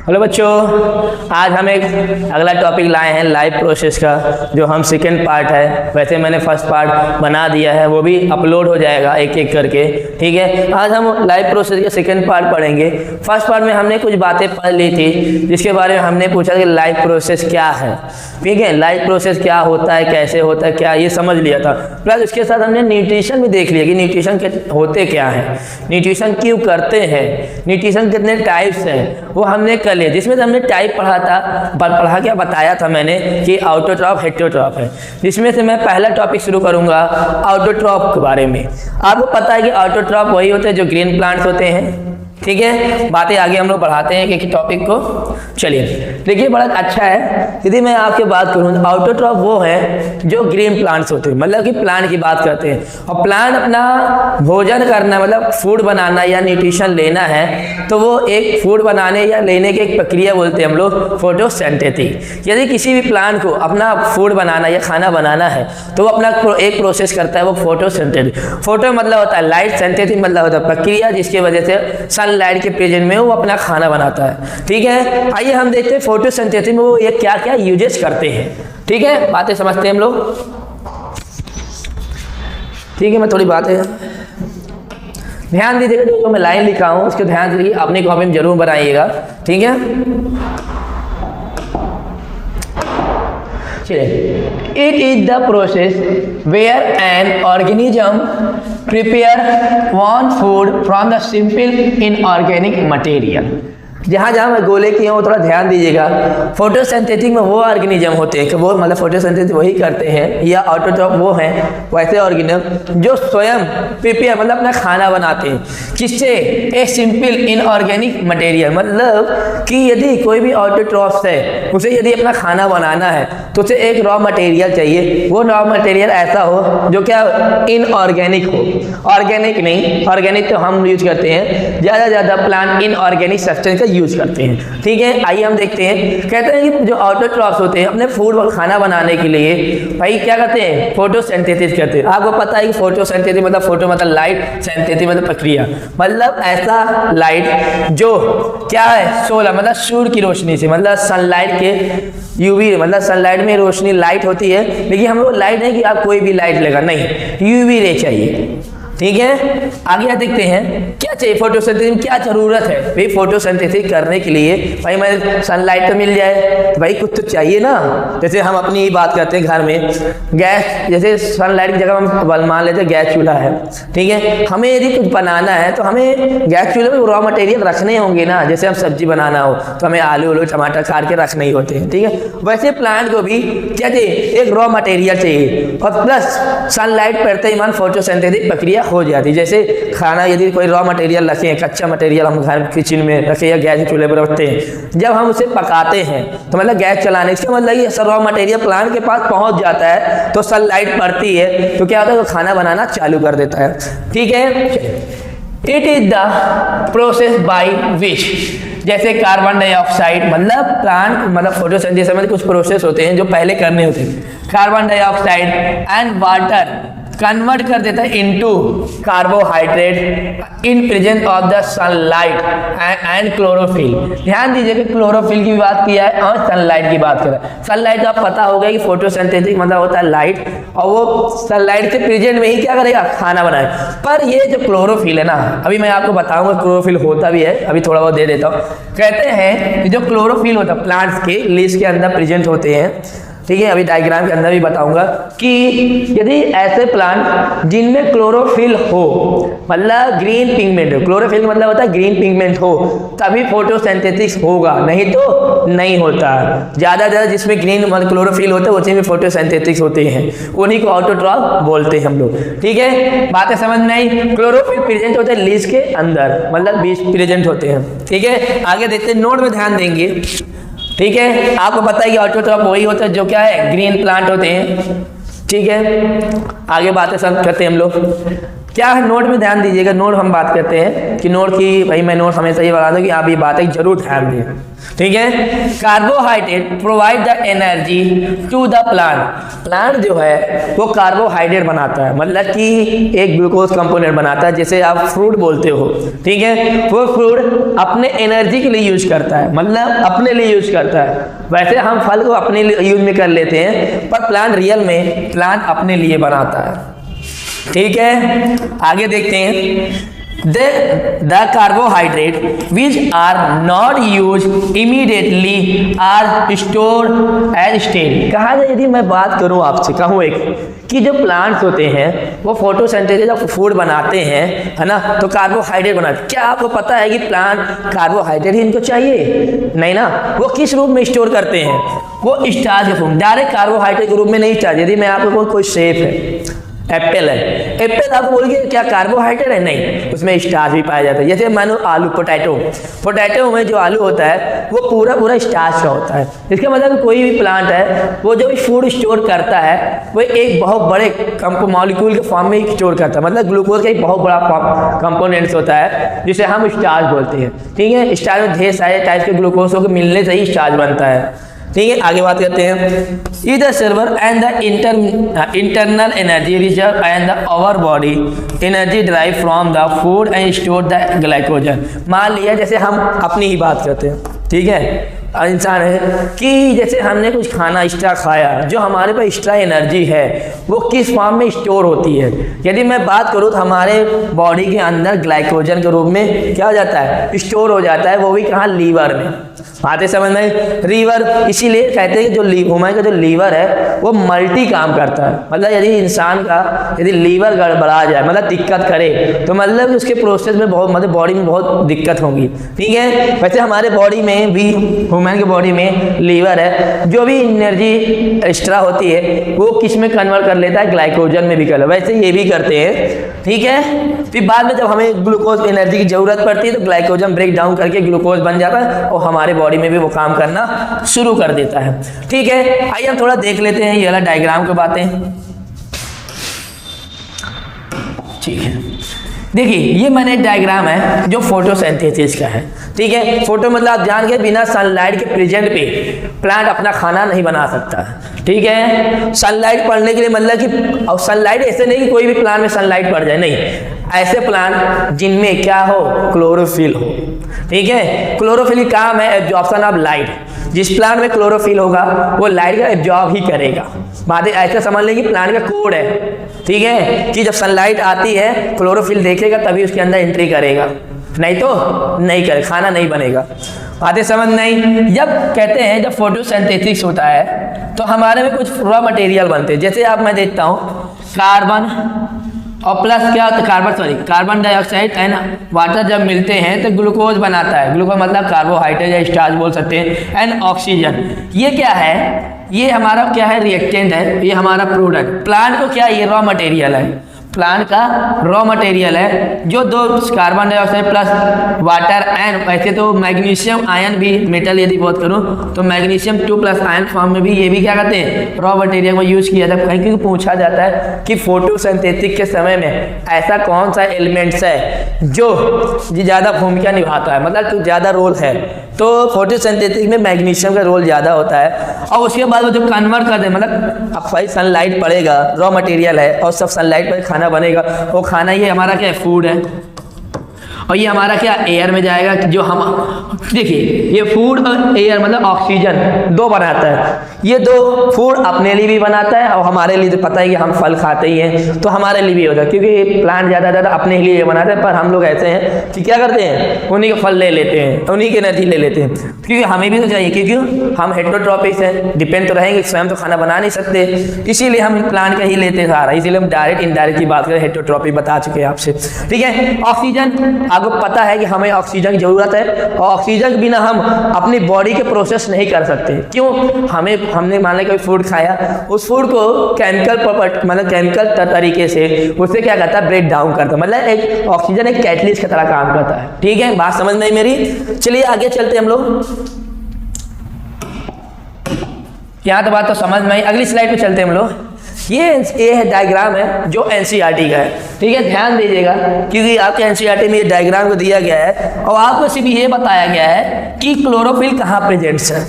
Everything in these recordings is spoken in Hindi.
हेलो बच्चों, आज हम एक अगला टॉपिक लाए हैं लाइव प्रोसेस का, जो हम सेकेंड पार्ट है। वैसे मैंने फर्स्ट पार्ट बना दिया है, वो भी अपलोड हो जाएगा एक एक करके। ठीक है, आज हम लाइव प्रोसेस का सेकेंड पार्ट पढ़ेंगे। फर्स्ट पार्ट में हमने कुछ बातें पढ़ ली थी, जिसके बारे में हमने पूछा कि लाइव प्रोसेस क्या है। ठीक है, लाइव प्रोसेस क्या होता है, कैसे होता है, क्या, ये समझ लिया था। प्लस उसके साथ हमने न्यूट्रिशन भी देख लिया कि न्यूट्रिशन के होते क्या है, न्यूट्रिशन क्यों करते हैं, न्यूट्रिशन कितने टाइप्स हैं, वो हमने कर लिया। जिसमें से हमने टाइप पढ़ा क्या बताया था मैंने कि ऑटोट्रॉफ हेटेरोट्रॉफ है। जिसमें से मैं पहला टॉपिक शुरू करूंगा ऑटोट्रॉफ के बारे में। आपको पता है कि ऑटोट्रॉफ वही होते हैं जो ग्रीन प्लांट्स होते हैं। ठीक है, बातें आगे हम लोग बढ़ाते हैं एक टॉपिक को। चलिए देखिए, बड़ा अच्छा है। यदि मैं आपके बात करूँ, ऑटोट्रॉफ वो है जो ग्रीन प्लांट्स होते हैं, मतलब कि प्लांट की बात करते हैं। और प्लांट अपना भोजन करना, मतलब फूड बनाना या न्यूट्रिशन लेना है, तो वो एक फूड बनाने या लेने की एक प्रक्रिया बोलते हैं हम लोग फोटोसिंथेसिस। यदि किसी भी प्लांट को अपना फूड बनाना या खाना बनाना है, तो वो अपना एक प्रोसेस करता है, वो फोटोसिंथेसिस। फोटो मतलब होता है लाइट, सिंथेसिस मतलब होता है प्रक्रिया जिसकी वजह से लाइट के प्रेजेंट में वो अपना खाना बनाता है। ठीक है, आइए हम देखते हैं फोटोसिंथेसिस में वो ये क्या क्या यूजेस करते हैं। ठीक है, बातें समझते हैं हम लोग। ठीक है, मैं थोड़ी बातें ध्यान दीजिएगा, जो मैं लाइन लिखा हूं उसके ध्यान दीजिए, अपनी कॉपी में जरूर बनाइएगा। ठीक है, it is the process where an organism prepare one food from the simple inorganic material। जहाँ जहाँ मैं गोले की हूँ थोड़ा ध्यान दीजिएगा। फोटोसिंथेसिस में वो ऑर्गेनिज्म होते हैं कि वो मतलब फोटोसिंथेसिस वही करते हैं, या ऑटोट्रॉफ वो हैं वैसे ऑर्गेनिज्म जो स्वयं प्रिपेयर मतलब अपना खाना बनाते हैं। किससे? एक सिंपल इनऑर्गेनिक मटेरियल। मतलब कि यदि कोई भी ऑटोट्रॉफ है, उसे यदि अपना खाना बनाना है तो उसे एक रॉ मटेरियल चाहिए। वो रॉ मटेरियल ऐसा हो जो क्या इनऑर्गेनिक हो, ऑर्गेनिक नहीं। ऑर्गेनिक तो हम यूज करते हैं, ज़्यादा प्लांट इनऑर्गेनिक सब्सटेंस का यूज करते हैं। ठीक है, आइए हम देखते हैं। कहते हैं कि जो ऑटोट्रॉफ्स होते हैं अपने फूड और खाना बनाने के लिए भाई क्या करते हैं? फोटोसिंथेसिस करते हैं। आपको पता है कि फोटोसिंथेसिस मतलब फोटो मतलब लाइट, सिंथेसिस मतलब प्रक्रिया, मतलब ऐसा लाइट जो क्या है, सोलर मतलब सूर्य की रोशनी से, मतलब सनलाइट के यूवी मतलब सनलाइट में रोशनी लाइट होती है। लेकिन हम लोग लाइट नहीं कि आप कोई भी लाइट लेगा, नहीं, यूवी रे चाहिए। ठीक है, आगे देखते हैं क्या चाहिए फोटोसिंथेसिस में, क्या जरूरत है भाई फोटोसिंथेसिस करने के लिए। भाई मैं सनलाइट तो मिल जाए, तो भाई कुछ तो चाहिए ना। जैसे हम अपनी ही बात करते हैं, घर में गैस, जैसे सनलाइट की जगह हम मान लेते हैं गैस चूल्हा है। ठीक है, हमें यदि कुछ बनाना है तो हमें गैस चूल्हे में रॉ मटेरियल रखने होंगे ना। जैसे हम सब्जी बनाना हो तो हमें आलू टमाटर काट के रखने ही होते हैं। ठीक है, वैसे प्लांट को भी क्या चाहिए? एक रॉ मटेरियल चाहिए, और प्लस सनलाइट पड़ते ही मान फोटोसिंथेसिस प्रक्रिया हो जाती। जैसे खाना यदि कोई रॉ मटेरियल रखे, कच्चा मटेरियल हम घर किचन में रखे या गैस चूल्हे पर रखते हैं, जब हम उसे पकाते हैं तो मतलब गैस चलाने, इसका मतलब ये रॉ मटेरियल प्लांट के पास पहुंच जाता है, तो सनलाइट पड़ती है तो क्या होता है, तो खाना बनाना चालू कर देता है। ठीक है, it is the process by which, जैसे कार्बन डाइऑक्साइड मतलब प्लांट मतलब फोटोसिंथेसिस में कुछ प्रोसेस होते हैं जो पहले करने होते हैं। Carbon dioxide and water convert कर देता है into carbohydrate in presence of the sunlight and chlorophyll. ध्यान दीजिए कि क्लोरोफिल की भी बात किया है और सनलाइट की बात कर रहा है। सनलाइट का पता होगा कि फोटोसिंथेसिस मतलब होता है लाइट, और वो सनलाइट से प्रेजेंट में ही क्या करेगा, खाना बनाए। पर ये जो क्लोरोफिल है ना, अभी मैं आपको बताऊंगा क्लोरोफिल होता भी है, अभी थोड़ा बहुत दे देता हूँ। कहते हैं कि जो क्लोरोफिल होता है प्लांट्स के लीव्स के अंदर प्रेजेंट होते हैं। ठीक है, अभी डायग्राम के अंदर भी बताऊंगा कि यदि ऐसे प्लांट जिनमें क्लोरोफिल हो, मतलब ग्रीन पिगमेंट हो, क्लोरोफिल मतलब होता है ग्रीन पिगमेंट हो, तभी फोटोसिंथेसिस होगा, नहीं तो नहीं होता। ज्यादा जिसमें ग्रीन क्लोरोफिल होता है उसी में फोटोसिंथेसिस होते हैं, उन्हीं को ऑटोट्रॉफ बोलते हैं हम लोग। ठीक है, बातें समझ में आई। क्लोरोफिल प्रेजेंट होते हैं लीव्स के अंदर, मतलब बीज प्रेजेंट होते हैं। ठीक है, आगे देखते हैं, नोट में ध्यान देंगे। ठीक है, आपको पता है कि ऑटोट्रॉफ वही होता है जो क्या है, ग्रीन प्लांट होते हैं। ठीक है, आगे बातें सब करते हैं हम लोग। क्या है नोट में ध्यान दीजिएगा। नोट हम बात करते हैं कि नोट की, भाई मैं नोट हमेशा ये बता दूं कि आप ये बातें जरूर ध्यान दें, ठीक है। Carbohydrate provide the energy to the plant. Plant जो है वो कार्बोहाइड्रेट बनाता है, मतलब कि एक ग्लूकोज कंपोनेंट बनाता है, जैसे आप फ्रूट बोलते हो, ठीक है। वो फ्रूट अपने एनर्जी के लिए यूज करता है, मतलब अपने लिए यूज करता है। वैसे हम फल को अपने लिए यूज में कर लेते हैं, पर प्लांट रियल में प्लांट अपने लिए बनाता है, ठीक है। आगे देखते हैं। The carbohydrate which are not used immediately are stored as state। कहा जाए, यदि मैं बात करूं आपसे, कहूं एक कि जो प्लांट्स होते हैं वो फोटोसिंथेसिस जब फूड बनाते हैं, है ना, तो कार्बोहाइड्रेट बनाते हैं। क्या आपको पता है कि प्लांट कार्बोहाइड्रेट ही इनको चाहिए? नहीं ना। वो किस रूप में स्टोर करते हैं? वो स्टार्च के फॉर्म, डायरेक्ट कार्बोहाइड्रेट के रूप में नहीं स्टार्च। यदि मैं आपको कोई सेब है, एप्पल है, एप्पल आप बोलोगे क्या कार्बोहाइड्रेट है? नहीं, उसमें स्टार्च भी पाया जाता है। जैसे मानो आलू, पोटैटो में जो आलू होता है वो पूरा स्टार्च का होता है। इसका मतलब कोई भी प्लांट है वो जो भी फूड स्टोर करता है वो एक बहुत बड़े मॉलिक्यूल के फॉर्म में स्टोर करता है, मतलब ग्लूकोज का एक बहुत बड़ा कंपोनेंट्स होता है जिसे हम स्टार्च बोलते हैं, ठीक है। स्टार्च में ढेर सारे टाइप के ग्लूकोजों के मिलने से ही स्टार्च बनता है, ठीक है। आगे बात करते हैं। इधर server and the internal energy reserve and the our body energy drive from the food and store the glycogen. मान लिया जैसे हम अपनी ही बात करते हैं, ठीक है, इंसान है कि जैसे हमने कुछ खाना एक्स्ट्रा खाया, जो हमारे पास एक्स्ट्रा एनर्जी है वो किस फॉर्म में स्टोर होती है। यदि मैं बात करूँ तो हमारे बॉडी के अंदर ग्लाइकोजन के रूप में क्या हो जाता है? स्टोर हो जाता है। वो भी कहाँ? लीवर में। आते समझ में? लीवर इसीलिए कहते हैं कि जो ह्यूमन का जो लीवर है वो मल्टी काम करता है। मतलब यदि इंसान का यदि लीवर गड़बड़ा जाए, मतलब दिक्कत करे, तो मतलब उसके प्रोसेस में बहुत, मतलब बॉडी में बहुत दिक्कत होगी, ठीक है। वैसे हमारे बॉडी में भी, ह्यूमन की बॉडी में लीवर है, जो भी एनर्जी एक्स्ट्रा होती है वो किस में कन्वर्ट कर लेता है? ग्लाइकोजन में भी कर लेता है। वैसे ये भी करते हैं, ठीक है। फिर बाद में जब हमें ग्लूकोज एनर्जी की जरूरत पड़ती है तो ग्लाइकोजन ब्रेक डाउन करके ग्लूकोज बन जाता है और हमारे बॉडी में भी वो काम करना शुरू कर देता है, ठीक है। आइए हम थोड़ा देख लेते हैं ये वाला डायग्राम की बातें, ठीक है। देखिए ये मैंने डायग्राम है जो फोटोसिंथेसिस का है, ठीक है। फोटो मतलब आप जान गए, बिना सनलाइट के प्रेजेंट पे प्लांट अपना खाना नहीं बना सकता, ठीक है। सनलाइट पड़ने के लिए मतलब कि, और सनलाइट ऐसे नहीं कि कोई भी प्लांट में सनलाइट पड़ जाए, नहीं, ऐसे प्लांट जिनमें क्या हो? क्लोरोफिल हो, ठीक है। क्लोरोफिल का काम है एब्जॉर्प्शन ऑफ लाइट। जिस प्लांट में क्लोरोफिल होगा वो लाइट का एब्जॉर्ब ही करेगा। बातें ऐसे समझ लें कि प्लांट का कोड है, ठीक है, कि जब सनलाइट आती है क्लोरोफिल देखेगा तभी उसके अंदर एंट्री करेगा, नहीं तो नहीं करे, खाना नहीं बनेगा। बातें समझ नहीं? जब कहते हैं जब फोटोसिंथेसिस होता है तो हमारे में कुछ रॉ मटेरियल बनते हैं। जैसे आप मैं देखता हूँ कार्बन और प्लस क्या होता है? कार्बन डाइऑक्साइड एंड वाटर जब मिलते हैं तो ग्लूकोज बनाता है। ग्लूकोज मतलब कार्बोहाइड्रेट या स्टार्च बोल सकते हैं। एंड ऑक्सीजन, ये क्या है? ये हमारा क्या है? रिएक्टेंट है, ये हमारा प्रोडक्ट। प्लांट को क्या? ये रॉ मटेरियल है, प्लांट का रॉ मटेरियल है, जो दो carbon dioxide plus water and, वैसे तो मैग्नीशियम आयन भी मेटल यदि बात करूं तो मैग्नीशियम 2+ आयन फॉर्म में भी ये भी क्या कहते हैं? रॉ मटेरियल को यूज किया जाता है। कहीं क्योंकि पूछा जाता है कि फोटोसिंथेसिस के समय में ऐसा कौन सा एलिमेंट्स है जो ज़्यादा भूमिका निभाता है, मतलब ज़्यादा रोल है, तो फोटोसिंथेसिस में मैग्नीशियम का रोल ज़्यादा होता है। और उसके बाद वो जो कन्वर्ट कर दे, मतलब अब भाई सनलाइट पड़ेगा, रॉ मटेरियल है और सब सनलाइट पर खाना बनेगा, वो खाना ये हमारा क्या है? फूड है। और ये हमारा क्या? एयर में जाएगा, जो हम देखिए ये फूड और एयर मतलब ऑक्सीजन दो बनाता है। ये दो फूड अपने लिए भी बनाता है और हमारे लिए तो पता है कि हम फल खाते ही हैं तो हमारे लिए भी होता है, क्योंकि प्लांट ज़्यादा अपने लिए बनाते हैं। पर हम लोग ऐसे हैं कि क्या करते हैं? उन्हीं के फल ले लेते हैं, उन्हीं की एनर्जी ले लेते हैं, क्योंकि हमें भी तो चाहिए, क्योंकि हम हेटेरोट्रॉपिक हैं, डिपेंड तो रहेंगे, स्वयं तो खाना बना नहीं सकते, इसीलिए हम प्लांट का ही लेते हैं सारा। इसीलिए हम डायरेक्ट इनडायरेक्ट की बात करें, हेटेरोट्रॉपिक बता चुके हैं आपसे, ठीक है। ऑक्सीजन, आपको पता है कि हमें ऑक्सीजन की जरूरत है और ऑक्सीजन के बिना हम अपनी बॉडी के प्रोसेस नहीं कर सकते। क्यों? हमने मान लिया कोई फूड खाया, उस फूड को केमिकल मतलब केमिकल तरीके से उससे क्या करता है? ब्रेक डाउन करता है, मतलब एक ऑक्सीजन एक कैटलिस्ट की तरह काम करता है, ठीक है। बात समझ में आई मेरी? चलिए आगे चलते हम लोग। यहाँ तो बात तो समझ में आई, अगली स्लाइड पे चलते हम लोग। ये डायग्राम है जो एनसीईआरटी का है, ठीक है, ध्यान दीजिएगा क्योंकि आपके एनसीईआरटी में ये डायग्राम को दिया गया है और आपको सिर्फ ये बताया गया है कि क्लोरोफिल कहाँ प्रेजेंट्स है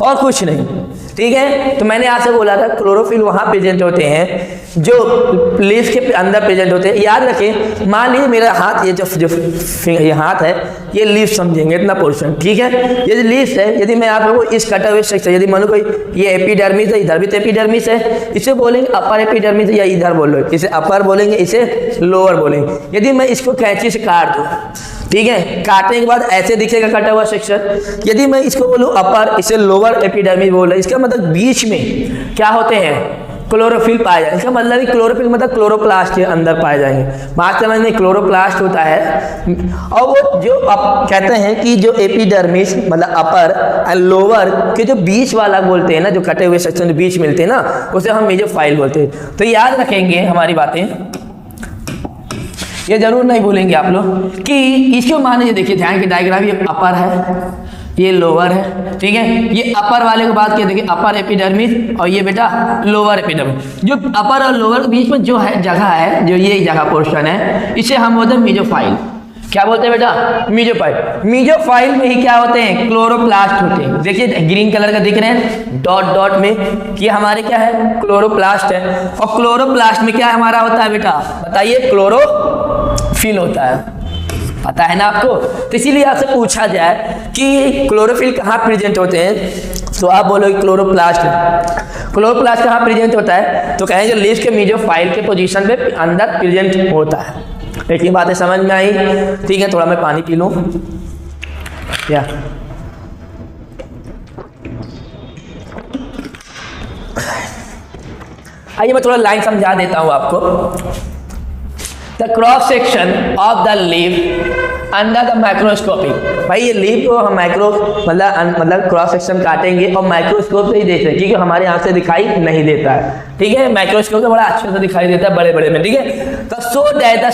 और कुछ नहीं, ठीक है। तो मैंने आपसे बोला था क्लोरोफिल वहाँ प्रेजेंट होते हैं जो लीफ के अंदर प्रेजेंट होते हैं। याद रखें, मान लीजिए मेरा हाथ, ये जो ये हाथ है, ये लीफ समझेंगे इतना पोर्शन, ठीक है। ये जो लीफ है, यदि मैं आप लोगों को इस कटा हुए सेक्शन, यदि मानो कोई ये एपिडर्मिस है, इधर भी तो एपिडर्मिस है, इसे बोलेंगे अपर एपिडर्मिस या इधर बोलो, इसे अपर बोलेंगे, इसे लोअर बोलेंगे। यदि मैं इसको कैंची से काट दूँ, ठीक है, काटने के बाद ऐसे दिखेगा कटा हुआ सेक्शन। यदि मैं इसको बोलूँ अपर, इसे लोअर एपिडर्मिस बोल, इसका मतलब बीच में क्या होते हैं, क्लोरोफिल पाया जाए। इसका मतलब है क्लोरोफिल मतलब क्लोरोप्लास्ट के अंदर पाए जाएंगे। बात समझ में, क्लोरोप्लास्ट होता है और वो जो कहते हैं कि जो एपिडर्मिस मतलब अपर एंड लोअर के जो बीच वाला बोलते हैं ना, जो कटे हुए सेक्शन जो बीच मिलते हैं ना, उसे हम मेसोफाइल बोलते हैं। तो याद रखेंगे हमारी बातें, ये जरूर नहीं भूलेंगे आप लोग कि इसको मान लीजिए, देखिए ध्यान के डायग्राम, ये अपर है, ये लोअर है, ठीक है। ये अपर वाले को बात किया, देखिए अपर एपिडर्मिस और ये बेटा लोअर एपिडर्मिस। जो अपर और लोअर के बीच में जो है जगह है, जो ये जगह पोर्शन है, इसे हम बोलते हैं मेसोफाइल। क्या बोलते हैं बेटा, मेसोफाइल। मेसोफाइल में ही क्या होते हैं, क्लोरोप्लास्ट होते हैं। देखिए ग्रीन कलर का दिख रहे हैं डॉट डॉट में, कि हमारे क्या है, क्लोरोप्लास्ट है। और क्लोरोप्लास्ट में क्या हमारा होता है बेटा, बताइए, क्लोरोफिल होता है, पता है ना आपको। तो इसीलिए आपसे पूछा जाए कि क्लोरोफिल कहाँ प्रेजेंट होते हैं, तो आप बोलोगे क्लोरोप्लास्ट। क्लोरोप्लास्ट कहाँ प्रेजेंट होता है, तो कहेंगे लीफ के मेसोफाइल के पोजीशन पे अंदर प्रेजेंट होता है। एक ही बातें समझ में आई, ठीक है। थोड़ा मैं पानी पी लूँ क्या, आइए मैं थोड़ा लाइन समझा देता हूँ आपको। The cross section of the leaf under the microscopic, भाई ये लीफ को हम माइक्रो मतलब क्रॉस सेक्शन काटेंगे और माइक्रोस्कोप से ही देख रहे हैं, क्योंकि हमारे आँख से दिखाई नहीं देता है, ठीक है। माइक्रोस्कोप से बड़ा अच्छे से दिखाई देता है, बड़े बड़े में, ठीक है। तो so that the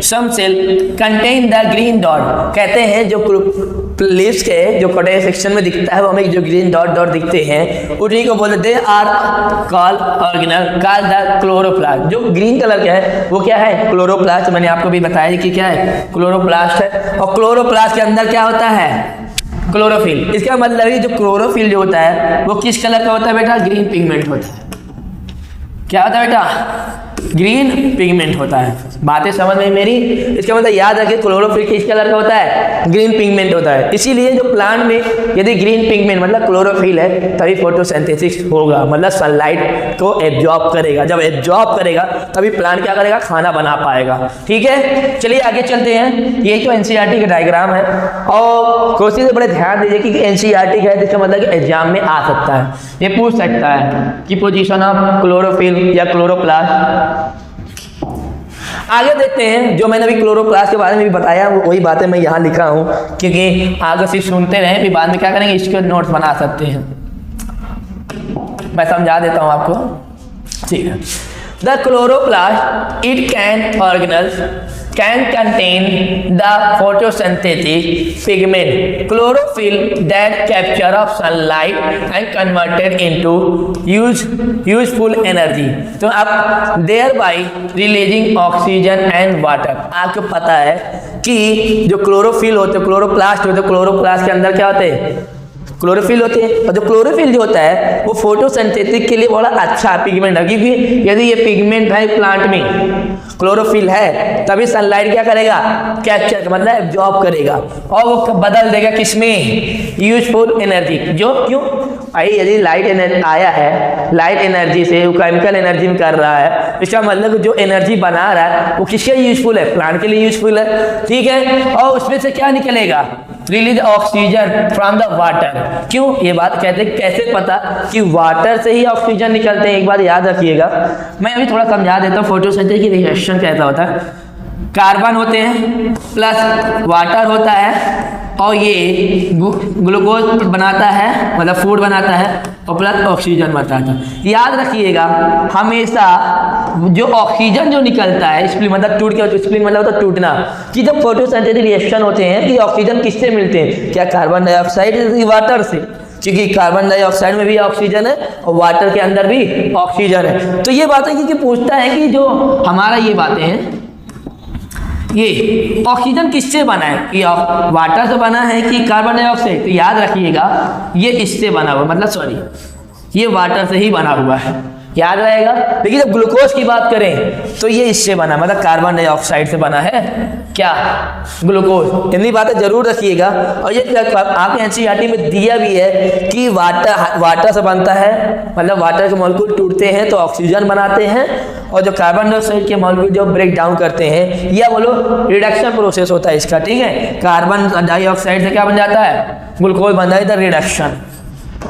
some cell contain the green dot, कहते हैं जो लीव्स के जो कटे सेक्शन में दिखता है, वो हमें जो ग्रीन डॉट डॉट दिखते हैं, उन्हीं को बोलते हैं are call organelle call the chloroplast. जो ग्रीन कलर का है वो क्या है, क्लोरोप्लास्ट। मैंने आपको भी बताया कि क्या है, क्लोरोप्लास्ट है। और क्लोरोप्लास्ट के अंदर क्या होता है, क्लोरोफिल। इसका मतलब है जो क्लोरोफिल जो होता है वो किस कलर का होता है बेटा, ग्रीन पिगमेंट होता है। क्या होता है बेटा, ग्रीन पिगमेंट होता है। बातें समझ में मेरी, इसका मतलब याद रखिए क्लोरोफिल किस कलर का होता है, ग्रीन पिगमेंट होता है। इसीलिए जो प्लांट में यदि ग्रीन पिगमेंट मतलब क्लोरोफिल है, तभी फोटोसिंथेसिस होगा, मतलब सनलाइट को एब्जॉर्ब करेगा। जब एब्जॉर्ब करेगा तभी प्लांट क्या करेगा, खाना बना पाएगा, ठीक है। चलिए आगे चलते हैं। ये तो एनसीईआरटी का डायग्राम है और क्वेश्चन से बड़े ध्यान दीजिए कि एनसीईआरटी का है, जिसका मतलब कि एग्जाम में आ सकता है, ये पूछ सकता है कि पोजीशन ऑफ क्लोरोफिल या क्लोरोप्लास्ट। आगे देखते हैं, जो मैंने अभी क्लोरोप्लास्ट के बारे में भी बताया वही बातें मैं यहाँ लिखा हूँ, क्योंकि आगे सिर्फ सुनते रहें, फिर बाद में क्या करेंगे, इसके नोट्स बना सकते हैं। मैं समझा देता हूँ आपको, ठीक है। The chloroplast it can organelles can contain the photosynthetic pigment chlorophyll that capture of sunlight and converted into useful energy, तो आप thereby releasing oxygen and water। आपको पता है कि जो क्लोरोफिल होते हैं, क्लोरोप्लास्ट होते हैं, क्लोरोप्लास्ट के अंदर क्या होते हैं, क्लोरोफिल होते हैं। और जो क्लोरोफिल जो होता है वो फोटोसिंथेटिक के लिए बड़ा अच्छा पिगमेंट है, क्योंकि यदि ये पिगमेंट है प्लांट में, क्लोरोफिल है, तभी सनलाइट क्या करेगा, कैप्चर मतलब एब्जॉर्ब करेगा और वो बदल देगा किसमें, यूजफुल एनर्जी। जो क्यों भाई, यदि लाइट एनर्जी आया है, लाइट एनर्जी से वो केमिकल एनर्जी में कर रहा है, इसका मतलब जो एनर्जी बना रहा है वो किसके लिए यूजफुल है, प्लांट के लिए यूजफुल है, ठीक है। और उसमें से क्या निकलेगा, release oxygen from the water. क्यों ये बात कहते हैं, कैसे पता कि वाटर से ही ऑक्सीजन निकलते हैं, एक बात याद रखिएगा। मैं अभी थोड़ा समझा देता हूँ फोटोसिंथेसिस की रिएक्शन कैसा होता है। कार्बन होते हैं प्लस वाटर होता है और ये ग्लूकोज बनाता है, मतलब फूड बनाता है, और प्लस ऑक्सीजन बनाता है। याद रखिएगा हमेशा जो ऑक्सीजन जो निकलता है, स्प्लिट मतलब टूट के, स्प्लिट मतलब होता टूटना, कि जब फोटोसिंथेसिस रिएक्शन होते हैं कि ऑक्सीजन किससे मिलते हैं, क्या कार्बन डाइऑक्साइड वाटर से, क्योंकि कार्बन डाइऑक्साइड में भी ऑक्सीजन है और वाटर के अंदर भी ऑक्सीजन है। तो ये बातें क्योंकि पूछता है कि जो हमारा ये बातें हैं, ये ऑक्सीजन किससे बना है, कि वाटर से बना है कि कार्बन डाइऑक्साइड, तो याद रखिएगा ये इससे बना हुआ, मतलब सॉरी ये वाटर से ही बना हुआ है, याद रहेगा। लेकिन जब ग्लूकोज की बात करें तो ये इससे बना, मतलब कार्बन डाइऑक्साइड से बना है क्या, ग्लूकोज। इतनी बातें जरूर रखिएगा। और ये आपके एनसीईआरटी में दिया भी है कि वाटर से बनता है, मतलब वाटर के मॉलिक्यूल टूटते हैं तो ऑक्सीजन बनाते हैं, और जो कार्बन डाइऑक्साइड के मॉलिक्यूल जो ब्रेक डाउन करते हैं, या बोलो रिडक्शन प्रोसेस होता है इसका, ठीक है। कार्बन डाइऑक्साइड से क्या बन जाता है, ग्लूकोज बन जाता है, रिडक्शन।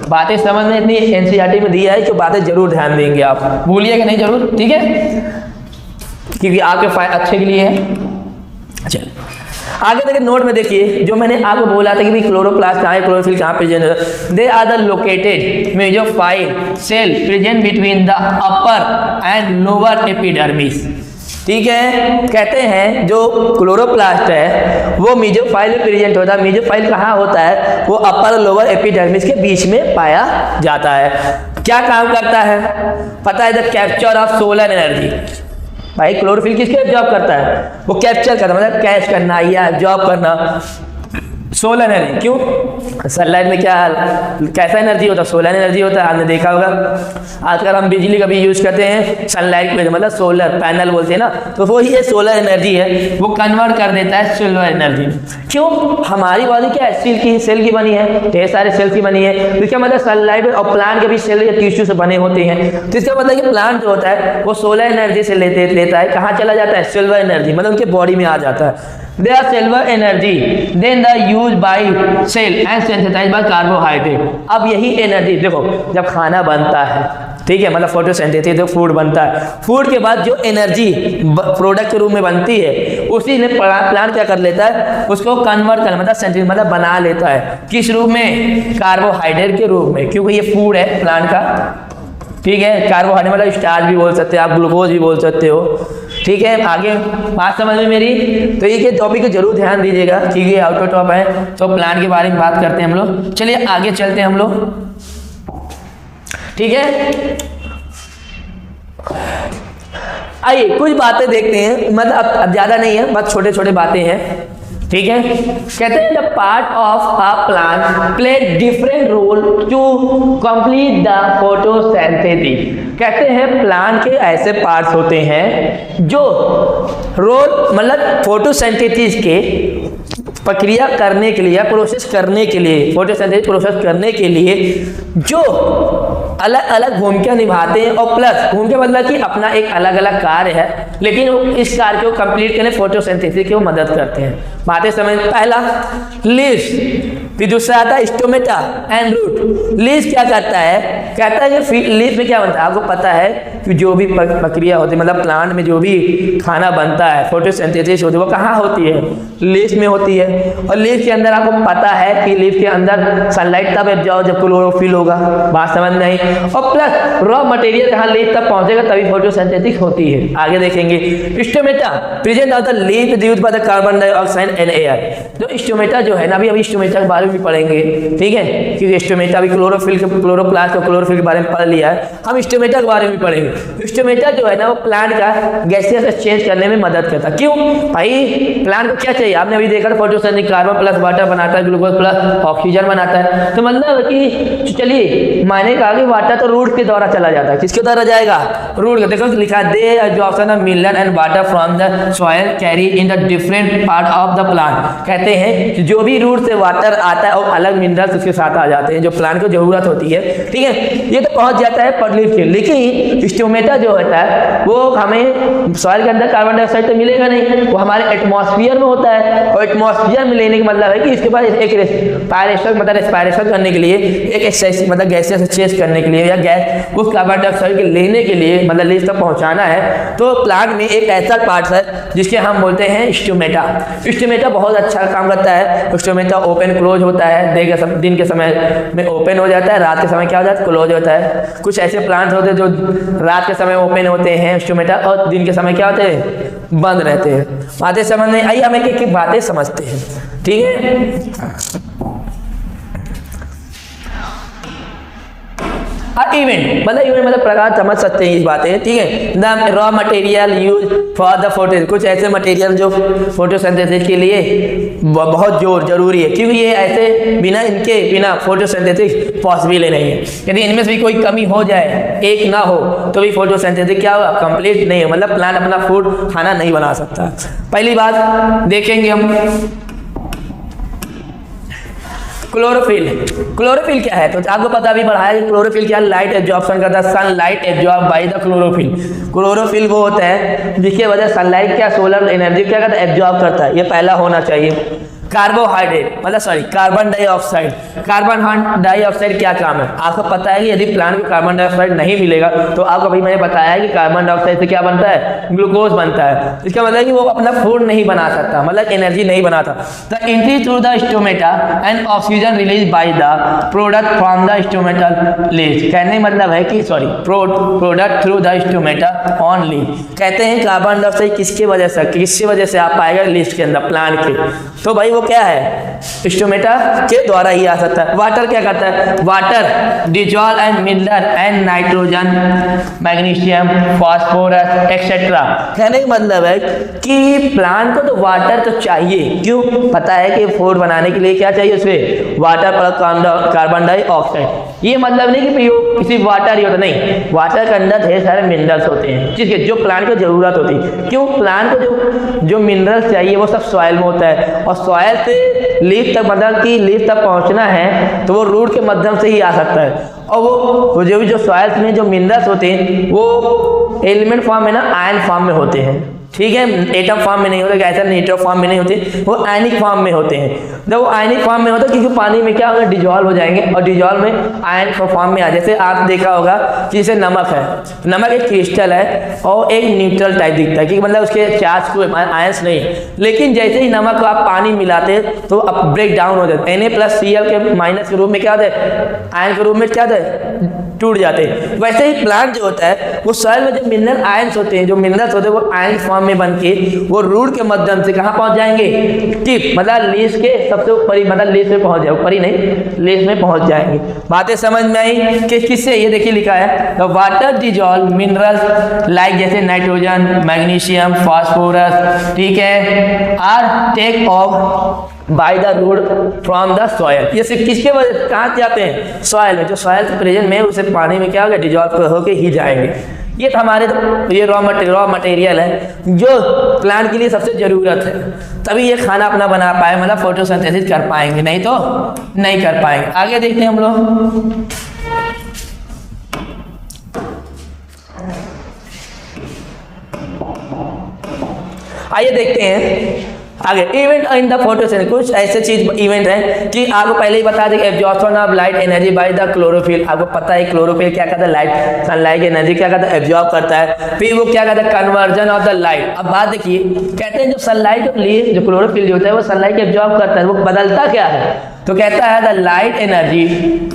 बातें समझ में इतनी एनसीईआरटी में दिया है कि बातें जरूर ध्यान देंगे आप, भूलिएगा नहीं जरूर, ठीक है, क्योंकि आपके अच्छे के लिए है। चलिए आगे देखिए, नोट में देखिए जो मैंने आपको बोला था कि भाई क्लोरोप्लास्ट कहाँ है, क्लोरोफिल कहाँ प्रेजेंट है। They are the located mesophyll cell present between the upper and lower epidermis, ठीक है। कहते हैं जो क्लोरोप्लास्ट है वो मेसोफाइल में प्रेजेंट होता है। मेसोफाइल कहाँ होता है, वो अपर और लोअर एपिडर्मिस के बीच में पाया जाता है। क्या काम करता है पता है, the capture of solar energy. भाई क्लोरोफिल किसके जॉब करता है, वो कैप्चर करना, मतलब कैच करना या जॉब करना सोलर एनर्जी। क्यों, सनलाइट में क्या कैसा एनर्जी होता है, सोलर एनर्जी होता है। आपने देखा होगा आजकल हम बिजली का भी यूज करते हैं सनलाइट में, मतलब सोलर पैनल बोलते हैं ना, तो वो ही सोलर एनर्जी है, वो कन्वर्ट कर देता है सिल्वर एनर्जी में। क्यों, हमारी बॉडी क्या है, स्टील की सेल की बनी है, ढेर सारे सेल की बनी है, तो इसका मतलब सनलाइट और प्लांट के भी सेल या टिश्यू से बने होते हैं। तो इसका मतलब कि प्लांट जो होता है वो सोलर एनर्जी से लेता है, कहाँ चला जाता है, सिल्वर एनर्जी, मतलब उनके बॉडी में आ जाता है। They are silver energy, then the used by cell and synthesized by carbohydrate। अब यही एनर्जी देखो, जब खाना बनता है, ठीक है, मतलब फोटोसिंथेसिस जो फूड बनता है, फूड के बाद जो एनर्जी प्रोडक्ट के रूप में बनती है, उसी ने प्लांट क्या कर लेता है, उसको कन्वर्ट कर, मतलब सिंथेसिस मतलब बना लेता है, किस रूप में, कार्बोहाइड्रेट के रूप में, क्योंकि ये फूड है प्लांट का, ठीक है। कार्बोहाइड्रेट मतलब स्टार्च भी बोल सकते हैं आप, ग्लूकोज भी बोल सकते हो, ठीक है। आगे बात समझ में मेरी, तो ये टॉपिक को जरूर ध्यान दीजिएगा, ठीक है, आउट ऑफ टॉप है, तो प्लान के बारे में बात करते हैं हम लोग। चलिए आगे चलते हैं हम लोग, ठीक है। आइए कुछ बातें देखते हैं, मतलब अब ज्यादा नहीं है, बस छोटे छोटे बातें हैं, ठीक है। कहते हैं the part of a plant play different role to complete the photosynthesis. कहते हैं प्लांट के ऐसे पार्ट्स होते हैं जो रोल, मतलब फोटोसिंथेसिस के प्रक्रिया करने के लिए या प्रोसेस करने के लिए, फोटोसिंथेसिस प्रोसेस करने के लिए जो अलग अलग भूमिका निभाते हैं, और प्लस भूमिका मतलब कि अपना एक अलग अलग कार्य है, लेकिन इस कार्य को कंप्लीट करने फोटोसिंथेसिस की वो मदद करते हैं। बातें समझ, पहला लीव्स, फिर दूसरा आता है स्टोमेटा एंड रूट। लीव्स क्या करता है, कहता है कि लीव्स में क्या बनता है, आपको पता है कि जो भी प्रक्रिया होती है, मतलब प्लांट में जो भी खाना बनता है, फोटोसिंथेसिस होती है, वो कहाँ होती है, लीव्स में होती है। और लीव्स के अंदर आपको पता है कि लीव्स के अंदर सनलाइट तब एब्जॉर्ब जब क्लोरोफिल होगा, बात समझ नहीं, और प्लस रॉ मटेरियल जहाँ लीफ तक पहुंचेगा तभी फोटोसिंथेसिस होती है। आगे देखेंगे stomata present of the leaf dues by the carbon dioxide and air. तो स्टोमेटा जो है ना, अभी स्टोमेटा के बारे में भी पढ़ेंगे, ठीक है, क्योंकि स्टोमेटा भी क्लोरोफिल के, क्लोरोप्लास्ट और क्लोरोफिल के बारे में पढ़ लिया है, हम स्टोमेटा के बारे में भी पढ़ेंगे। स्टोमेटा जो है ना, वो प्लांट का गैसेस एक्सचेंज करने में मदद करता है। क्यों भाई, प्लांट को क्या चाहिए, आपने अभी देखा फोटोसिंथेसिस कार्बन प्लस वाटर बनाता है, ग्लूकोज प्लस ऑक्सीजन बनाता है, तो मतलब कि चलिए मायने का आगे वाटर तो रूट के द्वारा चला जाता है, किसके द्वारा जाएगा, रूट के। देखो लिखा दे absorption of mineral and water from the soil carry in the different part of the plant. कहते हैं कि जो भी रूट से वाटर आता है और अलग मिनरल्स उसके साथ आ जाते हैं जो प्लांट को जरूरत होती है, ठीक है, ये तो पहुंच जाता है पॉलीफ के। लेकिन स्टोमेटा जो होता है वो हमें सॉइल के अंदर कार्बन डाइऑक्साइड तो मिलेगा नहीं, वो हमारे एटमॉस्फेयर में होता है, और एटमॉस्फेयर में लेने का मतलब है कि इसके पास एक रेस्पिरेशन, मतलब रेस्पिरेशन करने के लिए, एक मतलब गैसेस एक्सचेंज करने के लिए, या गैस उस कार्बन डाइऑक्साइड के लेने के लिए, मतलब लीफ तक पहुंचाना है। तो प्लांट में एक ऐसा पार्ट है जिसके हम बोलते हैं स्टोमेटा। स्टोमेटा बहुत अच्छा काम करता है। स्टोमेटा ओपन क्लोज होता है, दिन के समय में ओपन हो जाता है, रात के समय क्या हो जाता है, क्लोज होता है। कुछ ऐसे प्लांट होते हैं जो रात के समय ओपन होते हैं स्टोमेटा, और दिन के समय क्या होते हैं, बंद रहते हैं। बातें समझ नहीं आई, हम एक एक बातें समझते हैं, ठीक है। इवेंट मतलब प्रकार समझ सकते हैं इस बातें, ठीक है। The raw material use for the photo, कुछ ऐसे मटेरियल जो फोटोसिंथेसिस के लिए बहुत जरूरी है, क्योंकि ये ऐसे बिना फोटोसिंथेसिस पॉसिबल ही नहीं है। यदि इनमें से भी कोई कमी हो जाए, एक ना हो, तो भी फोटोसिंथेसिस क्या होगा, कंप्लीट नहीं हो, मतलब प्लांट अपना फूड खाना नहीं बना सकता। पहली बात देखेंगे हम क्लोरोफिल क्या है। तो आपको पता भी पढ़ा है कि क्लोरोफिल क्या, लाइट एब्जॉर्प्शन करता है, sunlight absorb by the chlorophyll वो होता है जिसके वजह सनलाइट क्या, सोलर एनर्जी क्या करता है, एब्जॉर्ब करता है। ये पहला होना चाहिए। कार्बन डाइऑक्साइड क्या काम है, आपको पता है कि यदि प्लांट को कार्बन डाइऑक्साइड नहीं मिलेगा तो आपको अभी मैंने बताया है कि कार्बन डाइऑक्साइड से क्या बनता है, ग्लूकोज बनता है। इसका मतलब है कि वो अपना फूड नहीं बना सकता, मतलब एनर्जी नहीं बनाता। The entry through the stomata and oxygen release by the product from the stomatal leaves, कहने मतलब है कि product through the stomata on leave. कहते हैं कार्बन डाइऑक्साइड किसकी वजह से आप पाएगा लीव्स के अंदर, प्लांट के। तो भाई वो क्या है, स्टोमेटा के द्वारा ही आ सकता है। वाटर क्या करता है, water dissolve and mineral and nitrogen, magnesium, phosphorus etcetera. कहने का मतलब है कि प्लांट को तो वाटर तो चाहिए, क्यों, पता है कि फूड बनाने के लिए क्या चाहिए उसे, वाटर प्लस कार्बन डाइऑक्साइड। ये मतलब नहीं कि सिर्फ वाटर ही होता, नहीं, वाटर के अंदर ढेर सारे मिनरल्स होते हैं जिसके जो प्लांट को जरूरत होती है। क्यों, प्लांट को जो मिनरल्स चाहिए वो सब सॉइल में होता है, और सॉइल से लीफ तक, मतलब कि लीफ तक पहुंचना है तो वो रूट के माध्यम से ही आ सकता है। और वो जो सॉइल्स में जो मिनरल्स होते हैं वो एलिमेंट फॉर्म में ना आयन फॉर्म में होते हैं, ठीक है, एटम फॉर्म में नहीं होते, ऐसा नीट्रो फॉर्म में नहीं होते, वो आयनिक फॉर्म में होते हैं। जब वो आयनिक फॉर्म में होता है क्योंकि पानी में क्या होगा, डिजॉल्व हो जाएंगे, और डिजॉल्व में आयन फॉर्म में आ, जैसे आप देखा होगा कि जैसे नमक है, नमक एक क्रिस्टल है और एक न्यूट्रल टाइप दिखता है, क्योंकि मतलब उसके चार्ज को आयंस नहीं है। लेकिन जैसे ही नमक को आप पानी मिलाते हैं तो अब ब्रेक डाउन हो जाता है, Na+Cl के माइनस के रूप में क्या होता है, आयन के रूप में क्या होता है, टूट जाते हैं। वैसे ही प्लांट जो होता है वो सॉइल में जो मिनरल आयंस होते हैं, जो मिनरल्स होते हैं वो आयन फॉर्म में बनके वो रूट के माध्यम से कहाँ पहुंच जाएंगे, टिप, मतलब लीफ के सबसे ऊपर, मतलब लीफ में पहुंच जाए, ऊपर ही नहीं, लीफ में पहुंच जाएंगे। बातें समझ में आई कि किससे, ये देखिए लिखा है, the water dissolve minerals like जैसे नाइट्रोजन, मैग्नीशियम, फास्फोरस, ठीक है, are take of by the root from the soil. ये सिर्फ किसके वजह, कहाँ जाते हैं, सॉयल में, जो सॉयल प्रेजेंट में उसे पानी में क्या होगा, डिजॉल्व होके ही जाएंगे। ये तो हमारे ये रॉ मटेरियल है जो प्लांट के लिए सबसे ज़रूरत है, तभी ये खाना अपना बना पाए, मतलब फोटोसिंथेसिस कर पाएंगे, नहीं तो नहीं कर पाएंगे। आगे देखते हैं हम लोग। आइए देखते हैं आगे इवेंट इन द फोटोसिंथेसिस। कुछ ऐसे चीज इवेंट है कि आपको पहले ही बता दें, absorption of light energy by the chlorophyll. आपको पता है क्लोरोफिल क्या करता है, लाइट सनलाइट एनर्जी क्या करता है, एब्जॉर्ब करता है। फिर वो क्या करता है, कन्वर्जन ऑफ द लाइट। अब बात देखिए, कहते हैं जो सनलाइट लिए जो क्लोरोफिल जो होता है वो सनलाइट एब्जॉर्ब करता है, वो बदलता क्या है, तो कहता है the light energy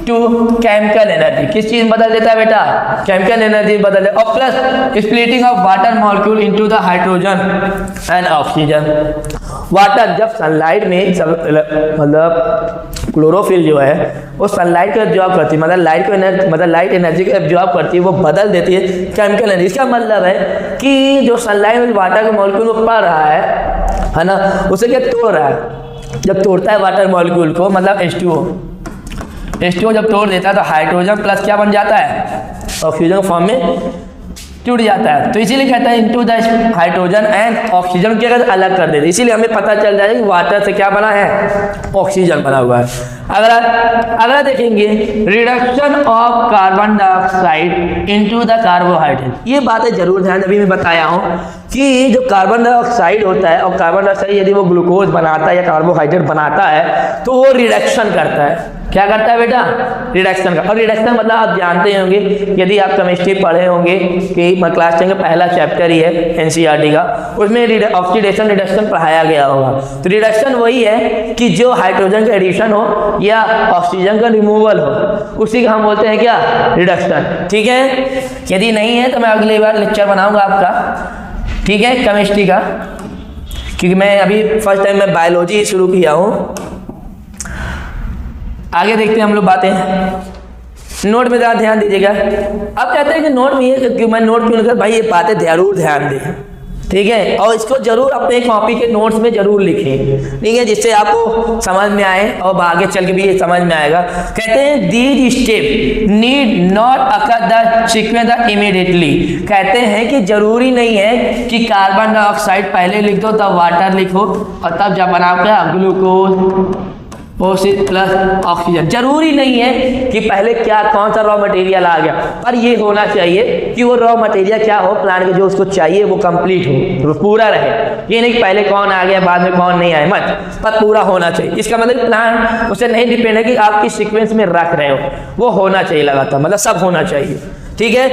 to chemical energy. किस चीज बदल देता है बेटा, केमिकल एनर्जी बदल देता है। और plus splitting of water molecule into the hydrogen and oxygen. Water जब सनलाइट में मतलब क्लोरोफिल जो है वो सनलाइट को एब्जॉर्ब करती है, मतलब लाइट एनर्जी को एब्जॉर्ब करती है, वो बदल देती है केमिकल एनर्जी। इसका मतलब है कि जो सनलाइट में वाटर का मॉलिक्यूल पड़ रहा है ना, उसे क्या तोड़ रहा है, जब तोड़ता है वाटर मॉलिक्यूल को, मतलब H2O जब तोड़ देता है तो हाइड्रोजन प्लस क्या बन जाता है, ऑक्सीजन फॉर्म में टूट जाता है। तो इसीलिए कहता है into the hydrogen and oxygen क्या कहते हैं, अलग कर देते। इसीलिए हमें पता चल जाए कि वाटर से क्या बना है, ऑक्सीजन बना हुआ है। अगला देखेंगे reduction of carbon dioxide into the carbohydrate. ये बातें जरूर ध्यान, अभी मैं बताया हूँ कि जो कार्बन डाइऑक्साइड होता है, और कार्बन डाइऑक्साइड यदि वो ग्लूकोज बनाता है या कार्बोहाइड्रेट बनाता है तो वो रिडक्शन करता है। क्या करता है बेटा, रिडक्शन का। और रिडक्शन मतलब आप जानते होंगे, यदि आप केमिस्ट्री पढ़े होंगे कि क्लास 10 का पहला चैप्टर ही है एनसीईआरटी का, उसमें ऑक्सीडेशन रिडक्शन पढ़ाया गया होगा। तो रिडक्शन वही है कि जो हाइड्रोजन का एडिशन हो या ऑक्सीजन का रिमूवल हो, उसी का हम बोलते हैं क्या, रिडक्शन। ठीक है, यदि नहीं है तो मैं अगली बार लेक्चर बनाऊंगा आपका, ठीक है, केमिस्ट्री का, क्योंकि मैं अभी फर्स्ट टाइम मैं बायोलॉजी शुरू किया हूँ। आगे देखते हैं हम लोग बातें। नोट में ज़्यादा ध्यान दीजिएगा। अब कहते हैं कि नोट में ये कि मैं नोट क्यों लिखा, भाई ये बातें जरूर ध्यान दें, ठीक है, और इसको जरूर अपने कॉपी के नोट्स में जरूर लिखें, ठीक है, जिससे आपको समझ में आए और आगे चल के भी ये समझ में आएगा। कहते हैं these step need not occur the sequence immediately. कहते हैं कि जरूरी नहीं है कि कार्बन डाइऑक्साइड पहले लिख दो तब वाटर लिखो और तब जब बनाओ ग्लूकोज O6 प्लस ऑक्सीजन। जरूरी नहीं है कि पहले क्या कौन सा रॉ मटेरियल आ गया, पर ये होना चाहिए कि वो रॉ मटेरियल क्या हो, प्लांट के जो उसको चाहिए वो कंप्लीट हो, पूरा रहे। ये नहीं कि पहले कौन आ गया बाद में कौन नहीं आए, मत, पर पूरा होना चाहिए। इसका मतलब प्लांट उससे नहीं डिपेंड है कि आप किस सीक्वेंस में रख रहे हो, वो होना चाहिए लगातार, मतलब सब होना चाहिए, ठीक है।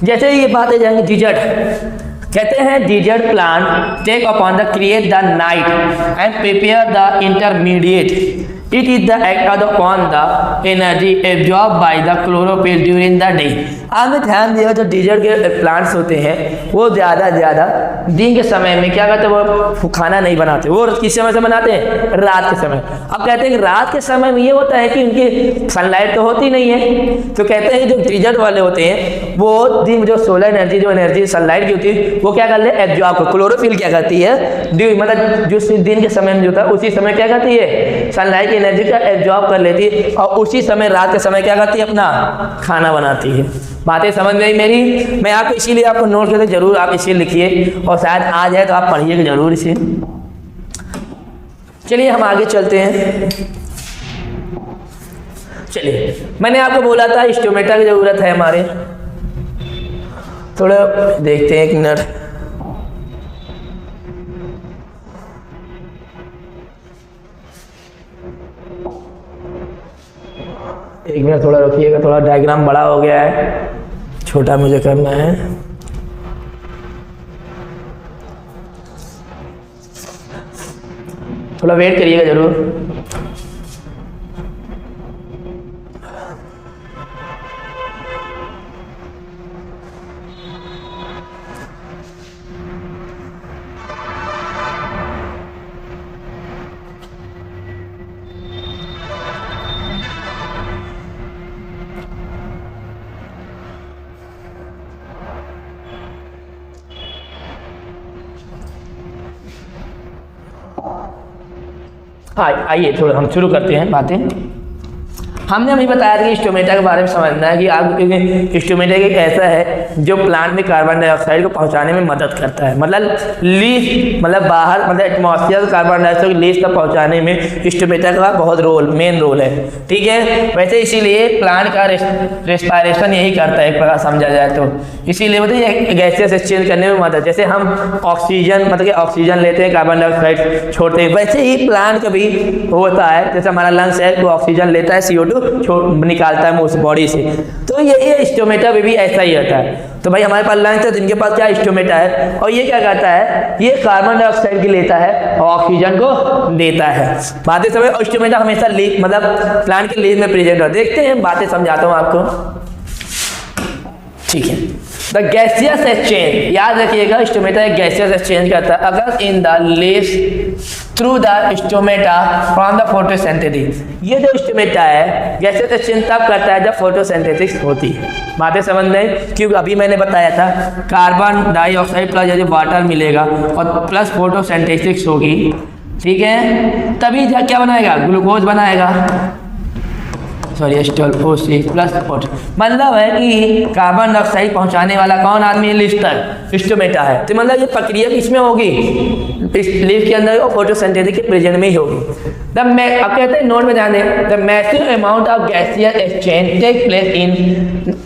जैसे ये बातें जाएंगे डिजर्ट, कहते हैं desert plant take upon the create the night and prepare the intermediate. It is the act upon the energy absorb by the chlorophyll during the day. आपने ध्यान दिया जो डिजर्ट के प्लांट्स होते हैं वो ज़्यादा दिन के समय में क्या करते हैं, वो खाना नहीं बनाते, वो किस समय से बनाते हैं, रात के समय। अब कहते हैं कि रात के समय में ये होता है कि उनकी सनलाइट तो होती नहीं है, तो कहते हैं कि जो डिजर्ट वाले होते हैं वो दिन जो सोलर एनर्जी जो एनर्जी सनलाइट की होती है वो क्या कर ले एब्जॉर्ब कर, क्लोरोफिल क्या करती है, मतलब जो दिन के समय में जो होता है उसी समय क्या करती है, सनलाइट की एनर्जी का एब्जॉर्ब कर लेती है और उसी समय रात के समय क्या करती है, अपना खाना बनाती है। बातें समझ गई मेरी? मैं आपको इसीलिए आपको नोट करके जरूर आप इसे लिखिए और शायद आ जाए तो आप पढ़िएगा जरूर इसे। चलिए हम आगे चलते हैं। चलिए मैंने आपको बोला था स्टोमेटा की जरूरत है हमारे, थोड़ा देखते हैं एक मिनट। एक मिनट थोड़ा रुकिएगा, थोड़ा डायग्राम बड़ा हो गया है, छोटा मुझे करना है। थोड़ा वेट करिएगा जरूर। हाँ आइए थोड़ा हम शुरू करते हैं बातें। हमने अभी बताया था कि स्टोमेटा के बारे में समझना है कि आप स्टोमेटा एक ऐसा है जो प्लांट में कार्बन डाइऑक्साइड को पहुंचाने में मदद करता है, मतलब लीज मतलब बाहर मतलब एटमॉस्फेयर कार्बन डाइऑक्साइड लीज तक पहुंचाने में स्टोमेटा का बहुत मेन रोल है, ठीक है। वैसे इसीलिए प्लांट का रेस्पायरेशन यही करता है एक प्रकार समझा जाए तो, इसीलिए मतलब गैसेस एक्सचेंज करने में मदद, जैसे हम ऑक्सीजन मतलब कि ऑक्सीजन लेते हैं कार्बन डाइऑक्साइड छोड़ते हैं, वैसे ही प्लांट का भी होता है, जैसे हमारा लंग्स है वो ऑक्सीजन लेता है CO2 निकालता है मुंह बॉडी से, तो ये स्टोमेटा में भी ऐसा ही होता है। तो भाई हमारे पास लंग्स है तो इनके पास क्या स्टोमेटा है, और ये क्या करता है, ये कार्बन डाइऑक्साइड की लेता है और ऑक्सीजन को देता है। बातें समझ, स्टोमेटा हमेशा मतलब प्लांट के लीज में प्रेजेंट हो। देखते हैं बातें समझाता हूँ आपको, ठीक है। द गैसियस एक्सचेंज, याद रखिएगा स्टोमेटा एक गैसियस एक्सचेंज करता है अगर in the lease through the stomata from the photosynthesis. ये जो स्टोमेटा है गैसेस एक्सचेंज तब करता है जब फोटोसिंथेसिस होती है। बातें समझ में, क्योंकि अभी मैंने बताया था कार्बन डाइऑक्साइड प्लस यदि वाटर मिलेगा और प्लस फोटोसिंथेसिस होगी, ठीक है, तभी क्या बनाएगा, ग्लूकोज बनाएगा, सॉरी O6 प्लस O2। मतलब है कि कार्बन डाइऑक्साइड पहुंचाने वाला कौन आदमी है, लीफ तक स्टोमेटा है। तो मतलब ये प्रक्रिया किसमें होगी, लीफ के अंदर फोटोसिंथेसिस के प्रेजेंट में ही होगी। अब कहते हैं नोट में ध्यान दें, the massive amount of gaseous exchange take place in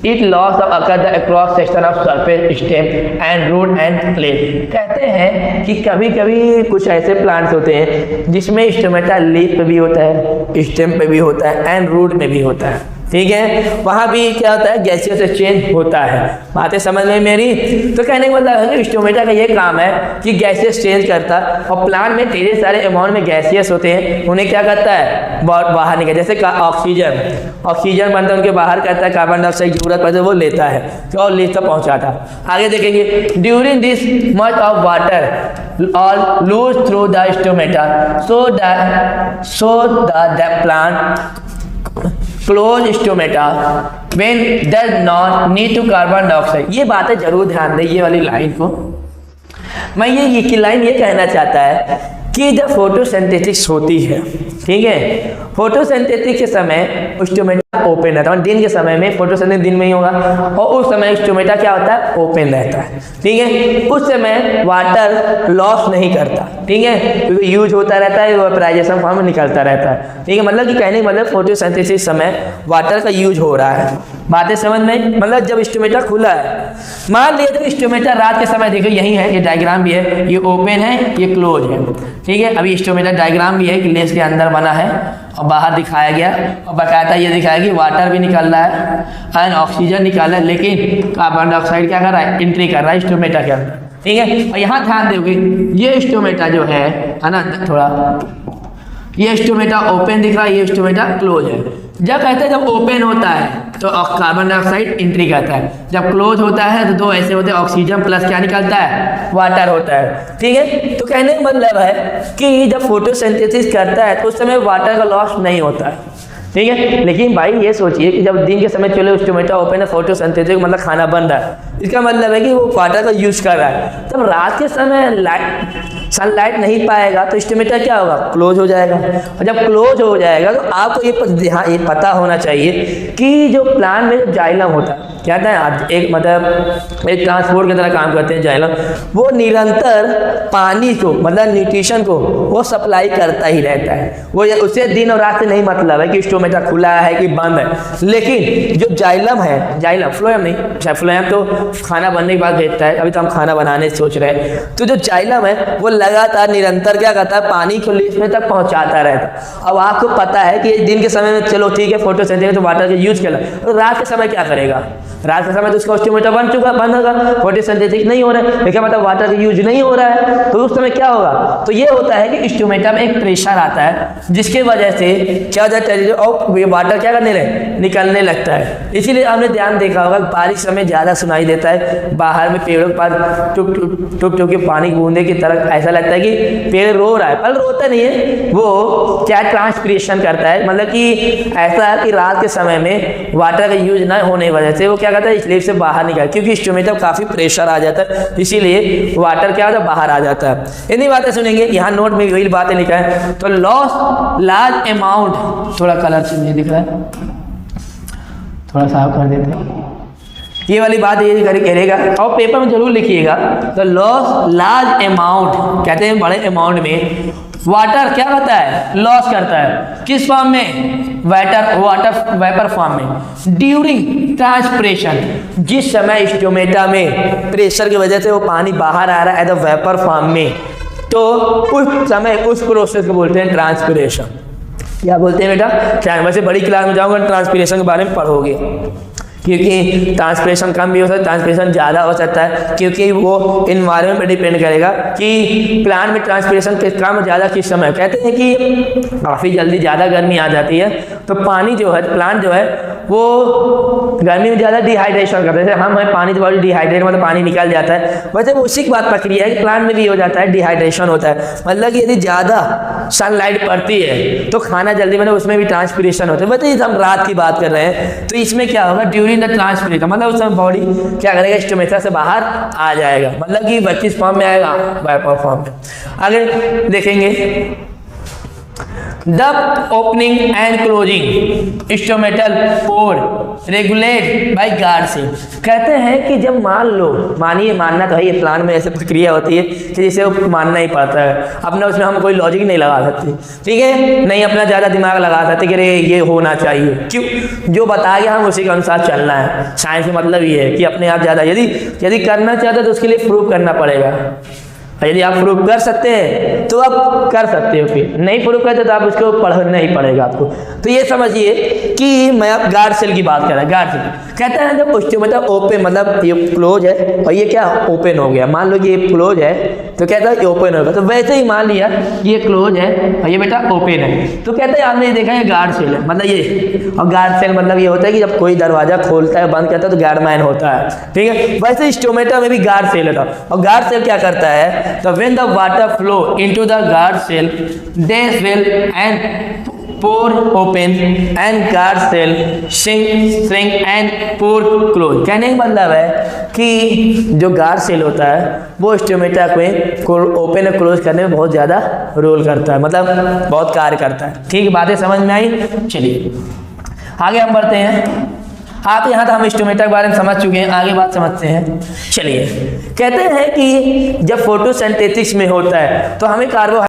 it loss of occur the across section of surface stem and root and leaf. कहते हैं कि कभी कभी कुछ ऐसे प्लांट्स होते हैं जिसमें स्टोमेटा लीफ पे भी होता है, स्टेम पे भी होता है एंड रूट में भी होता है, ठीक है, वहाँ भी क्या होता है, गैसियस एक्सचेंज होता है। बातें समझ में मेरी? तो कहने का मतलब है कि स्टोमेटा का ये काम है कि गैसियस चेंज करता है, और प्लांट में ढेर सारे अमाउंट में गैसियस होते हैं, उन्हें क्या करता है, बाहर निकल, जैसे ऑक्सीजन बनता है उनके बाहर करता है, कार्बन डाइऑक्साइड की जरूरत पड़ती है वो लेता है और लीफ तक पहुँचाता है। आगे देखेंगे, during this much of water और loose through the stomata so the plant close stomata when does not need to carbon dioxide. ये बातें जरूर ध्यान दें, ये वाली लाइन को मैं ये लाइन ये कहना चाहता है कि जब फोटोसिंथेसिस होती है, ठीक है, फोटोसिंथेसिस के समय स्टोमेटा ओपन रहता है। दिन के समय में फोटोसिंथेसिस दिन में ही होगा और उस समय स्टोमेटा क्या होता है, ओपन रहता है, ठीक है। उस समय वाटर लॉस नहीं करता, ठीक है, क्योंकि यूज होता रहता है, वेपराइजेशन फॉर्म में निकलता रहता है, ठीक है। मतलब कि कहने का मतलब फोटोसिंथेसिस समय वाटर का यूज हो रहा है। बातें समझ में, मतलब जब स्टोमेटा खुला है, मान लिया जब स्टोमेटा रात के समय, देखो यही है, ये डायग्राम भी है, ये ओपन है, ये क्लोज है, ठीक है। अभी स्टोमेटा डायग्राम भी है कि लेंस के अंदर बना है और बाहर दिखाया गया और बकायदा ये दिखाया कि वाटर भी निकल रहा है एंड ऑक्सीजन निकल रहा है, लेकिन कार्बन डाइऑक्साइड क्या कर रहा है, एंट्री कर रहा है स्टोमेटा के अंदर, ठीक है। और यहाँ ध्यान दोगे ये स्टोमेटा जो है ना, थोड़ा ये स्टोमेटा ओपन दिख रहा है, ये स्टोमेटा क्लोज है। जब कहते हैं जब ओपन होता है तो कार्बन डाइऑक्साइड एंट्री करता है, जब क्लोज होता है तो दो ऐसे होते हैं, ऑक्सीजन प्लस क्या निकलता है, वाटर होता है, ठीक है। तो कहने का मतलब है कि जब फोटोसिंथेसिस करता है तो उस समय वाटर का लॉस नहीं होता है, ठीक है। लेकिन भाई ये सोचिए कि जब दिन के समय चलो स्टोमेटा ओपन है, फोटोसिंथेसिस मतलब खाना बन रहा है, इसका मतलब है कि वो वाटर का यूज कर रहा है। तब रात के समय सनलाइट नहीं पाएगा तो स्टोमेटा क्या होगा, क्लोज हो जाएगा। और जब क्लोज हो जाएगा तो आपको ये पता होना चाहिए कि जो प्लांट में जाइलम होता है, क्या होता है, एक मतलब एक ट्रांसपोर्ट की तरह काम करते हैं जाइलम, वो निरंतर पानी को मतलब न्यूट्रिशन को वो सप्लाई करता ही रहता है। वो उसे दिन और रात से नहीं मतलब है कि स्टोमेटा खुला है कि बंद है, लेकिन जो जाइलम है, जाइलम फ्लोएम नहीं, फ्लोएम तो खाना बनने के बाद भेजता है, अभी तो हम खाना बनाने सोच रहे हैं। तो जो जाइलम है वो लगातार निरंतर क्या करता है, पानी को इसमें तक पहुंचाता रहता है। अब आपको पता है कि दिन के समय में चलो ठीक है फोटोसिंथेसिस तो वाटर का यूज कर, तो रात के समय क्या करेगा, रात के समय तो उसका स्टोमेटा बन होगा, फोटोसिंथेसिस नहीं हो रहा है, लेकिन मतलब वाटर का यूज नहीं हो रहा है, तो उस समय क्या होगा, तो ये होता है कि स्टोमेटा में एक प्रेशर आता है जिसके वजह से क्या हो जाता है, और वाटर क्या करने लगे, निकलने लगता है। इसीलिए आपने ध्यान देखा होगा बारिश समय ज़्यादा सुनाई देता है, बाहर में पेड़ों के पास टुप टुप के पानी बूंदे की तरह ऐसा लगता है कि पेड़ रो रहा है, पर रोता नहीं है, वो क्या ट्रांसपिरेशन करता है। मतलब कि ऐसा है कि रात के समय में वाटर का यूज न होने की वजह से वो क्या करता है, स्लीप से बाहर निकल, क्योंकि स्टोमेटा काफ़ी प्रेशर आ जाता है, इसीलिए वाटर क्या होता है, बाहर आ जाता है। इतनी बातें सुनेंगे, यहाँ नोट में वही बातें लिखा है। तो लॉस लार्ज अमाउंट, थोड़ा कलर चेंज नहीं दिख रहा है, थोड़ा साफ कर देते हैं, ये वाली बात ये करेगा और पेपर में जरूर लिखिएगा। तो लॉस लार्ज अमाउंट, कहते हैं बड़े अमाउंट में वाटर क्या करता है, लॉस करता है, किस फॉर्म में, वाटर वेपर फॉर्म में, ड्यूरिंग ट्रांसपिरेशन, जिस समय स्टोमेटा में प्रेशर की वजह से वो पानी बाहर आ रहा है एज अ वेपर फॉर्म में, तो उस समय उस प्रोसेस को बोलते हैं ट्रांसपिरेशन। क्या बोलते हैं बेटा, वैसे बड़ी क्लास में जाऊंगा ट्रांसपिरेशन के बारे में पढ़ोगे, क्योंकि ट्रांसपिरेशन कम भी हो सकता है, ट्रांसपिरेशन ज़्यादा हो सकता है, क्योंकि वो इन्वायरमेंट पर डिपेंड करेगा कि प्लांट में ट्रांसपिरेशन कम ज़्यादा किस समय। कहते हैं कि काफ़ी जल्दी ज़्यादा गर्मी आ जाती है तो पानी जो है, प्लांट जो है वो गर्मी में ज़्यादा डिहाइड्रेशन करते हैं। जैसे हम हैं पानी तो बड़ी डिहाइड्रेट, मतलब पानी निकल जाता है, वैसे वो उसी की बात प्रक्रिया है कि प्लांट में भी हो जाता है, डिहाइड्रेशन होता है। मतलब कि यदि ज़्यादा सनलाइट पड़ती है तो खाना जल्दी बने, उसमें भी ट्रांसपिरेशन होता है। वैसे हम रात की बात कर रहे हैं तो इसमें क्या होगा, ड्यूरिंग द ट्रांसपिरेशन, मतलब उस समय बॉडी क्या करेगा, स्टोमेटा से बाहर आ जाएगा, मतलब कि 25 फॉर्म में आएगा, वेपर फॉर्म में। आगे देखेंगे the opening and closing stomatal pore regulate by guard cell. कहते हैं कि जब मानिए मानना तो है, ये प्लांट में ऐसे प्रक्रिया होती है कि जिसे वो मानना ही पड़ता है, अपना उसमें हम कोई लॉजिक नहीं लगा सकते, ठीक है, नहीं अपना ज़्यादा दिमाग लगा सकते कि अरे ये होना चाहिए, क्यों, जो बताया गया हम उसी के अनुसार चलना है। साइंस का मतलब ये है कि अपने आप ज़्यादा यदि करना चाहते तो उसके लिए प्रूव करना पड़ेगा, यदि आप प्रूव कर सकते हैं तो आप कर सकते हो, फिर नहीं प्रूव करते तो आप उसको पढ़ना ही पड़ेगा आपको। तो ये समझिए कि मैं अब गार्ड सेल की बात कर रहा हूँ। गार्ड सेल कहते हैं जब स्टोमेटा ओपन, मतलब ये क्लोज है और ये क्या ओपन हो गया, मान लो कि ये क्लोज है तो कहता है ये ओपन होगा, तो वैसे ही मान लिया ये क्लोज है और ये बेटा ओपन है, तो कहते हैं आपने देखा ये गार्ड सेल है, मतलब ये, और गार्ड सेल मतलब ये होता है कि जब कोई दरवाजा खोलता है बंद करता है तो गार्डमैन होता है, ठीक है। वैसे स्टोमेटा में भी गार्ड सेल होता है, और गार्ड सेल क्या करता है, तो when the water flow into the guard cell, this will and pore open and guard cell shrink and pore close. कहने का मतलब है कि जो गार्ड सेल होता है वो स्टोमेटा को ओपन और क्लोज करने में बहुत ज़्यादा रोल करता है, मतलब बहुत कार्य करता है। ठीक, बातें समझ में आई? चलिए आगे हम बढ़ते हैं। आप यहाँ तो हम स्टोमेटा के बारे में समझ चुके हैं, आगे बात समझते हैं। चलिए, कहते हैं कि जब फोटोसिंथेसिस में होता है तो हमें कार्बोहाइड्रेट